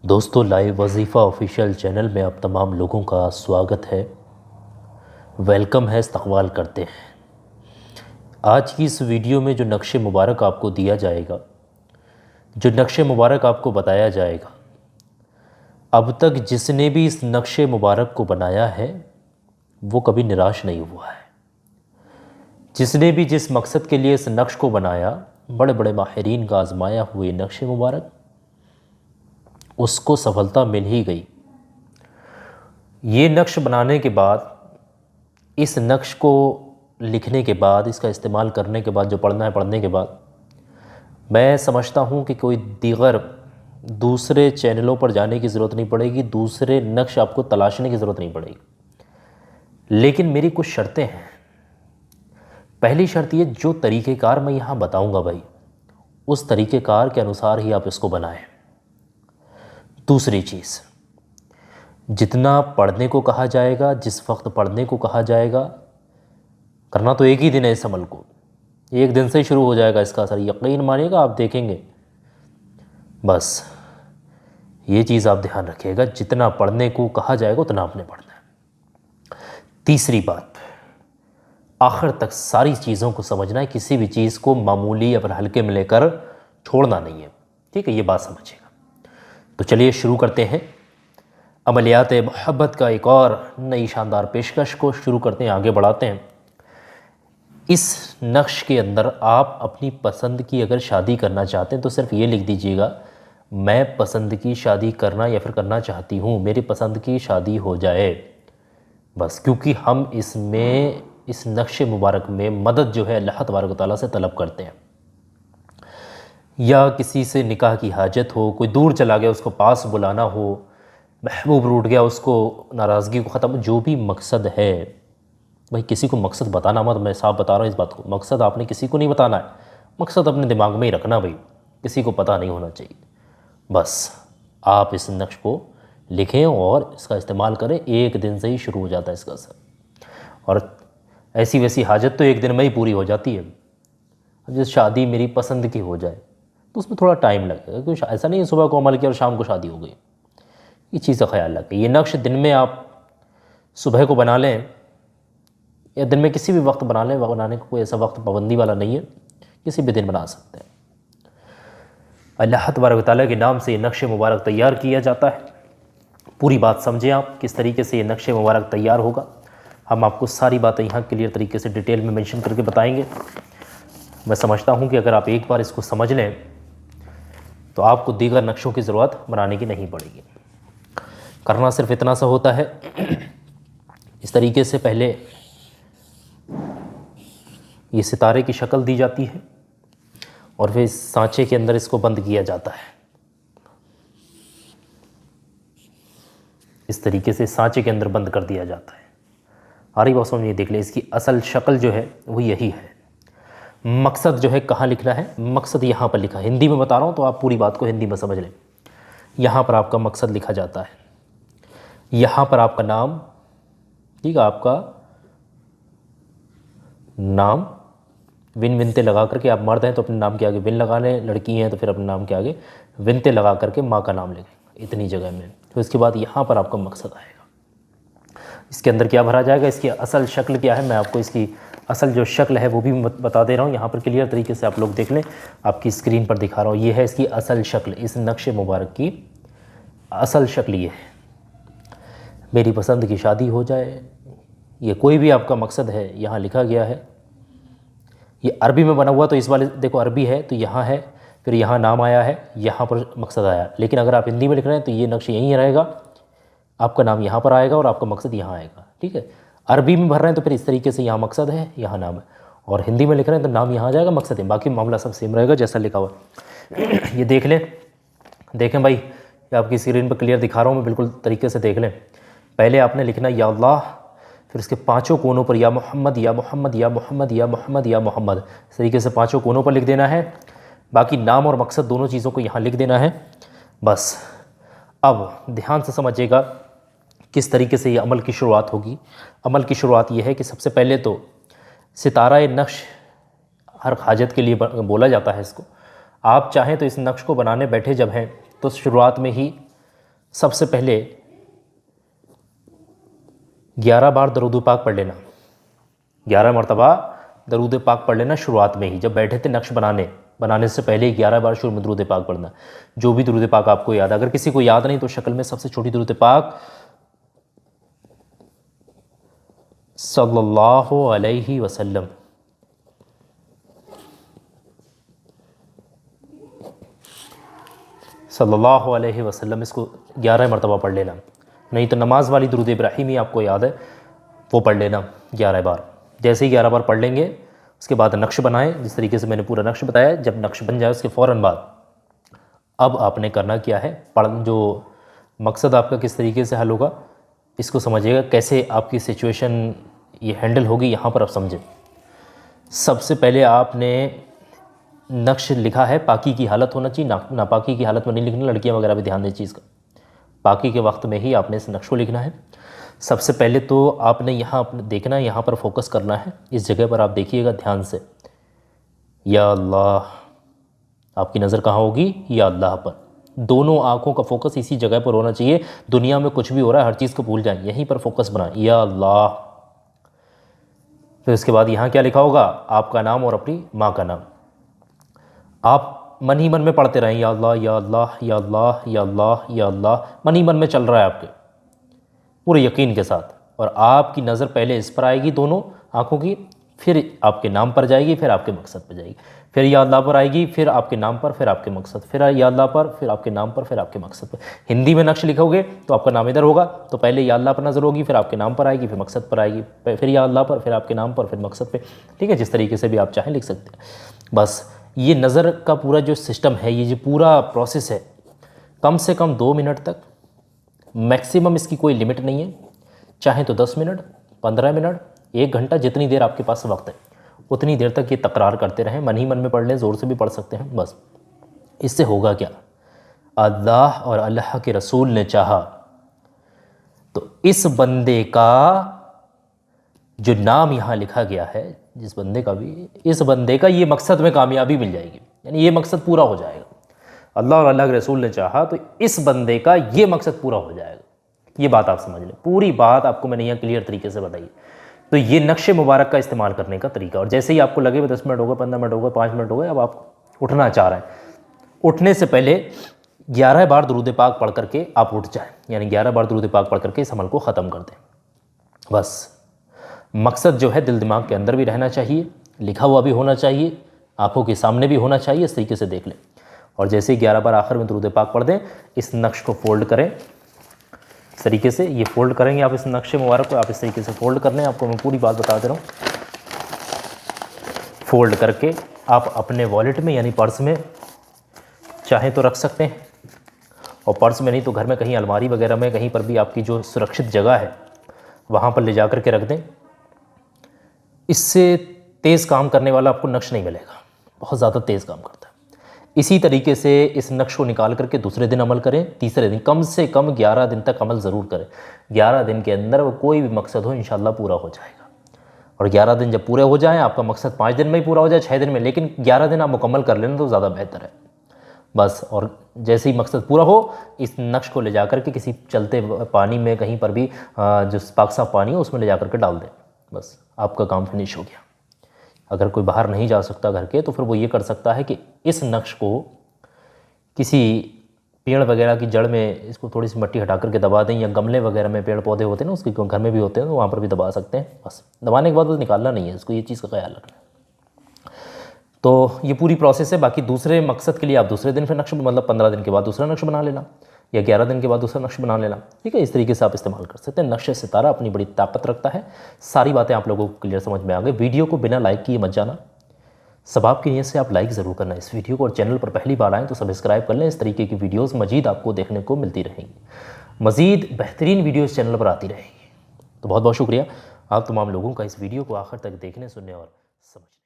दोस्तों, लाइव वजीफ़ा official channel में आप तमाम लोगों का स्वागत है। वेलकम है, इस्तकबाल करते हैं। आज की इस वीडियो में जो नक्शे मुबारक आपको दिया जाएगा, जो नक्शे मुबारक आपको बताया जाएगा, अब तक जिसने भी इस नक्शे मुबारक को बनाया है वो कभी निराश नहीं हुआ है। जिसने भी जिस मकसद के लिए इस नक्श को बनाया, बड़े बड़े माहिरीन का आजमाया हुए नक्शे मुबारक, उसको सफलता मिल ही गई। ये नक्श बनाने के बाद, इस नक्श को लिखने के बाद, इसका इस्तेमाल करने के बाद, जो पढ़ना है पढ़ने के बाद, मैं समझता हूँ कि कोई दीगर दूसरे चैनलों पर जाने की ज़रूरत नहीं पड़ेगी, दूसरे नक्श आपको तलाशने की ज़रूरत नहीं पड़ेगी। लेकिन मेरी कुछ शर्तें हैं। पहली शर्त ये, जो तरीक़ेकार मैं यहाँ बताऊँगा भाई, उस तरीक़ेकार के अनुसार ही आप इसको बनाएं। दूसरी चीज़, जितना पढ़ने को कहा जाएगा, जिस वक्त पढ़ने को कहा जाएगा, करना तो एक ही दिन है इस अमल को, एक दिन से ही शुरू हो जाएगा इसका असर, यकीन मानिएगा, आप देखेंगे। बस ये चीज़ आप ध्यान रखिएगा, जितना पढ़ने को कहा जाएगा उतना आपने पढ़ना है। तीसरी बात, आखिर तक सारी चीज़ों को समझना है, किसी भी चीज़ को मामूली या फिर हल्के में लेकर छोड़ना नहीं है। ठीक है, ये बात समझिएगा। तो चलिए शुरू करते हैं अमलियात मोहब्बत का एक और नई शानदार पेशकश को शुरू करते हैं, आगे बढ़ाते हैं। इस नक्श के अंदर आप अपनी पसंद की अगर शादी करना चाहते हैं तो सिर्फ ये लिख दीजिएगा, मैं पसंद की शादी करना या फिर करना चाहती हूँ, मेरी पसंद की शादी हो जाए। बस, क्योंकि हम इसमें, इस नक्श मुबारक में मदद जो है अल्लाह तबारक व तआला से तलब करते हैं। या किसी से निकाह की हाजत हो, कोई दूर चला गया उसको पास बुलाना हो, महबूब रूठ गया उसको नाराज़गी को ख़त्म, जो भी मकसद है भाई, किसी को मकसद बताना मत, मैं साफ बता रहा हूँ इस बात को, मकसद आपने किसी को नहीं बताना है, मकसद अपने दिमाग में ही रखना भाई, किसी को पता नहीं होना चाहिए। बस आप इस नक्श को लिखें और इसका इस्तेमाल करें, एक दिन से ही शुरू हो जाता है इसका असर। और ऐसी वैसी हाजत तो एक दिन में ही पूरी हो जाती है। अब जैसे शादी मेरी पसंद की हो जाए तो उसमें थोड़ा टाइम लगेगा, क्योंकि ऐसा नहीं है सुबह को अमल किया और शाम को शादी हो गई। ये चीज़ का ख्याल रखें। ये नक्श दिन में आप सुबह को बना लें या दिन में किसी भी वक्त बना लें, बनाने का कोई ऐसा वक्त पाबंदी वाला नहीं है, किसी भी दिन बना सकते हैं। अल्लाह तबारक व तआला के नाम से ये नक्श मुबारक तैयार किया जाता है। पूरी बात समझें आप, किस तरीके से ये नक्श मुबारक तैयार होगा। हम आपको सारी बातें यहाँ क्लियर तरीके से डिटेल में मेंशन करके बताएंगे। मैं समझता हूँ कि अगर आप एक बार इसको समझ लें तो आपको दीगर नक्शों की ज़रूरत बनाने की नहीं पड़ेगी। करना सिर्फ इतना सा होता है, इस तरीके से पहले ये सितारे की शक्ल दी जाती है और फिर इस सांचे के अंदर इसको बंद किया जाता है। इस तरीके से सांचे के अंदर बंद कर दिया जाता है। आ रही बात समझ में? देख लें, इसकी असल शक्ल जो है वो यही है। मकसद जो है कहाँ लिखना है, मकसद यहाँ पर लिखा है। हिंदी में बता रहा हूँ तो आप पूरी बात को हिंदी में समझ लें। यहाँ पर आपका मकसद लिखा जाता है, यहाँ पर आपका नाम, ठीक है, आपका नाम, विन विनते लगा करके, आप मर्द हैं तो अपने नाम के आगे विन लगा लें, लड़की हैं तो फिर अपने नाम के आगे विनते लगा करके माँ का नाम लिखें, इतनी जगह में। तो इसके बाद यहाँ पर आपका मकसद आएगा। इसके अंदर क्या भरा जाएगा, इसकी असल शक्ल क्या है, मैं आपको इसकी असल जो शक्ल है वो भी बता दे रहा हूँ। यहाँ पर क्लियर तरीके से आप लोग देख लें, आपकी स्क्रीन पर दिखा रहा हूँ। ये है इसकी असल शक्ल, इस नक्श मुबारक की असल शक्ल ये है। मेरी पसंद की शादी हो जाए, ये कोई भी आपका मकसद है यहाँ लिखा गया है। ये अरबी में बना हुआ, तो इस वाले देखो अरबी है तो यहाँ है, फिर यहाँ नाम आया है, यहाँ पर मकसद आया। लेकिन अगर आप हिंदी में लिख रहे हैं तो ये नक्श यहीं रहेगा, आपका नाम यहाँ पर आएगा और आपका मकसद यहाँ आएगा। ठीक है, अरबी में भर रहे हैं तो फिर इस तरीके से यहाँ मकसद है, यहाँ नाम है, और हिंदी में लिख रहे हैं तो नाम यहाँ आ जाएगा, मकसद है, बाकी मामला सब सेम रहेगा जैसा लिखा हुआ। ये देख लें, देखें भाई, ये आपकी स्क्रीन पर क्लियर दिखा रहा हूँ मैं, बिल्कुल तरीके से देख लें। पहले आपने लिखना या अल्लाह, फिर उसके पांचों कोनों पर या मोहम्मद या मोहम्मद या मोहम्मद या मोहम्मद या मोहम्मद, इस तरीके से पांचों कोनों पर लिख देना है। बाकी नाम और मकसद दोनों चीज़ों को यहाँ लिख देना है। बस अब ध्यान से समझिएगा किस तरीके से ये अमल की शुरुआत होगी। अमल की शुरुआत ये है कि सबसे पहले तो सितारा नक्श हर हाजत के लिए बोला जाता है इसको। आप चाहें तो इस नक्श को बनाने बैठे जब हैं तो शुरुआत में ही सबसे पहले 11 बार दरूद पाक पढ़ लेना, 11 मरतबा दरूद पाक पढ़ लेना शुरुआत में ही। जब बैठे थे नक्श बनाने से पहले ही 11 बार शुरू में दरूद पाक पढ़ना, जो भी दरूद पाक आपको याद। अगर किसी को याद नहीं तो शक्ल में सबसे छोटी दरूद पाक सल्लल्लाहु अलैहि वसल्लम, सल्लल्लाहु अलैहि वसल्लम, इसको 11 मरतबा पढ़ लेना। नहीं तो नमाज वाली दुरूद इब्राहिमी आपको याद है, वो पढ़ लेना 11 बार। जैसे ही 11 बार पढ़ लेंगे उसके बाद नक्श बनाएं, जिस तरीके से मैंने पूरा नक्श बताया। जब नक्श बन जाए उसके फ़ौरन बाद अब आपने करना क्या है, जो मकसद आपका किस तरीके से हल होगा इसको समझिएगा, कैसे आपकी सिचुएशन ये हैंडल होगी यहाँ पर आप समझें। सबसे पहले आपने नक्श लिखा है, पाकी की हालत होना चाहिए, नापाकी की हालत में नहीं लिखना। लड़कियां वगैरह भी ध्यान दें चीज़ का, पाकी के वक्त में ही आपने इस नक्श को लिखना है। सबसे पहले तो आपने यहाँ देखना है, यहाँ पर फोकस करना है, इस जगह पर आप देखिएगा ध्यान से। या अल्लाह, आपकी नज़र कहाँ होगी? या अल्लाह पर। दोनों आँखों का फोकस इसी जगह पर होना चाहिए। दुनिया में कुछ भी हो रहा है हर चीज़ को भूल जाएं, यहीं पर फोकस बनाएं, या अल्लाह। फिर उसके बाद यहाँ क्या लिखा होगा? आपका नाम और अपनी माँ का नाम। आप मन ही मन में पढ़ते रहें, या अल्लाह या अल्लाह या अल्लाह या अल्लाह या अल्लाह, मन ही मन में चल रहा है आपके, पूरे यकीन के साथ। और आपकी नज़र पहले इस पर आएगी दोनों आँखों की, फिर आपके नाम पर जाएगी, फिर आपके मकसद पर जाएगी, फिर या अल्लाह पर आएगी, फिर आपके नाम पर, फिर आपके मकसद, फिर या अल्लाह पर, फिर आपके नाम पर, फिर आपके मकसद पर। हिंदी में नक्श लिखोगे तो आपका नाम इधर होगा, तो पहले या अल्लाह पर नज़र होगी, फिर आपके नाम पर आएगी, फिर मकसद पर आएगी, फिर या अल्लाह पर, फिर आपके नाम पर, फिर मकसद पर। ठीक है, जिस तरीके से भी आप चाहें लिख सकते हैं। बस ये नज़र का पूरा जो सिस्टम है, ये जो पूरा प्रोसेस है, कम से कम 2 मिनट तक, मैक्सिमम इसकी कोई लिमिट नहीं है। चाहे तो 10 मिनट, 15 मिनट, 1 घंटा, जितनी देर आपके पास वक्त है उतनी देर तक ये तकरार करते रहें। मन ही मन में पढ़ लें, ज़ोर से भी पढ़ सकते हैं। बस इससे होगा क्या, अल्लाह और अल्लाह के रसूल ने चाहा तो इस बंदे का जो नाम यहाँ लिखा गया है, जिस बंदे का भी, इस बंदे का ये मकसद में कामयाबी मिल जाएगी, यानी ये मकसद पूरा हो जाएगा। अल्लाह और अल्लाह के रसूल ने चाहा तो इस बंदे का ये मकसद पूरा हो जाएगा। ये बात आप समझ लें, पूरी बात आपको मैंने यहाँ क्लियर तरीके से बताई। तो ये नक्शे मुबारक का इस्तेमाल करने का तरीका। और जैसे ही आपको लगे 10 मिनट हो गए, 15 मिनट हो गए, 5 मिनट हो गए, अब आप उठना चाह रहे हैं, उठने से पहले 11 बार दुरूद पाक पढ़ करके आप उठ जाएं, यानी 11 बार दुरूद पाक पढ़ करके इस अमल को ख़त्म कर दें। बस मकसद जो है दिल दिमाग के अंदर भी रहना चाहिए, लिखा हुआ भी होना चाहिए, आंखों के सामने भी होना चाहिए। इस तरीके से देख लें। और जैसे ही 11 बार आखिर में दुरूद पाक पढ़ दें, इस नक्श को फोल्ड करें। इस तरीके से ये फोल्ड करेंगे आप, इस नक्शे मुबारक को आप इस तरीके से फोल्ड कर लें। आपको मैं पूरी बात बता दे रहा हूँ। फोल्ड करके आप अपने वॉलेट में यानी पर्स में चाहें तो रख सकते हैं, और पर्स में नहीं तो घर में कहीं अलमारी वगैरह में, कहीं पर भी आपकी जो सुरक्षित जगह है वहाँ पर ले जा कर के रख दें। इससे तेज़ काम करने वाला आपको नक्श नहीं मिलेगा, बहुत ज़्यादा तेज़ काम करता है। इसी तरीके से इस नक्श को निकाल करके दूसरे दिन अमल करें, तीसरे दिन, कम से कम 11 दिन तक अमल ज़रूर करें। 11 दिन के अंदर वो कोई भी मकसद हो इंशाल्लाह पूरा हो जाएगा। और 11 दिन जब पूरे हो जाएं, आपका मकसद 5 दिन में ही पूरा हो जाए, 6 दिन में, लेकिन 11 दिन आप मुकम्मल कर लेना तो ज़्यादा बेहतर है। बस, और जैसे ही मकसद पूरा हो, इस नक्श को ले जा कर के किसी चलते पानी में, कहीं पर भी जो पाक साफ पानी हो उसमें ले जा कर के डाल दें। बस आपका काम फिनिश हो गया। अगर कोई बाहर नहीं जा सकता घर के, तो फिर वो ये कर सकता है कि इस नक्श को किसी पेड़ वगैरह की जड़ में इसको थोड़ी सी मिट्टी हटा करके दबा दें, या गमले वगैरह में पेड़ पौधे होते हैं ना, उसके घर में भी होते हैं, तो वहाँ पर भी दबा सकते हैं। बस दबाने के बाद बस निकालना नहीं है इसको, ये चीज़ का ख्याल रखना है। तो ये पूरी प्रोसेस है। बाकी दूसरे मकसद के लिए आप दूसरे दिन फिर नक्श, मतलब 15 दिन के बाद दूसरा नक्श बना लेना, या 11 दिन के बाद दूसरा नक्श बना लेना। ठीक है, इस तरीके से आप इस्तेमाल कर सकते हैं। नक्शे सितारा अपनी बड़ी ताकत रखता है। सारी बातें आप लोगों को क्लियर समझ में आ गई। वीडियो को बिना लाइक किए मत जाना, सबाब की नीयत से आप लाइक ज़रूर करना इस वीडियो को। और चैनल पर पहली बार आएँ तो सब्सक्राइब कर लें। इस तरीके की वीडियोज़ मज़ीद आपको देखने को मिलती रहेंगी, मज़ीद बेहतरीन वीडियोज़ चैनल पर आती रहेंगी। तो बहुत बहुत शुक्रिया आप तमाम लोगों का इस वीडियो को आखिर तक देखने, सुनने और समझने।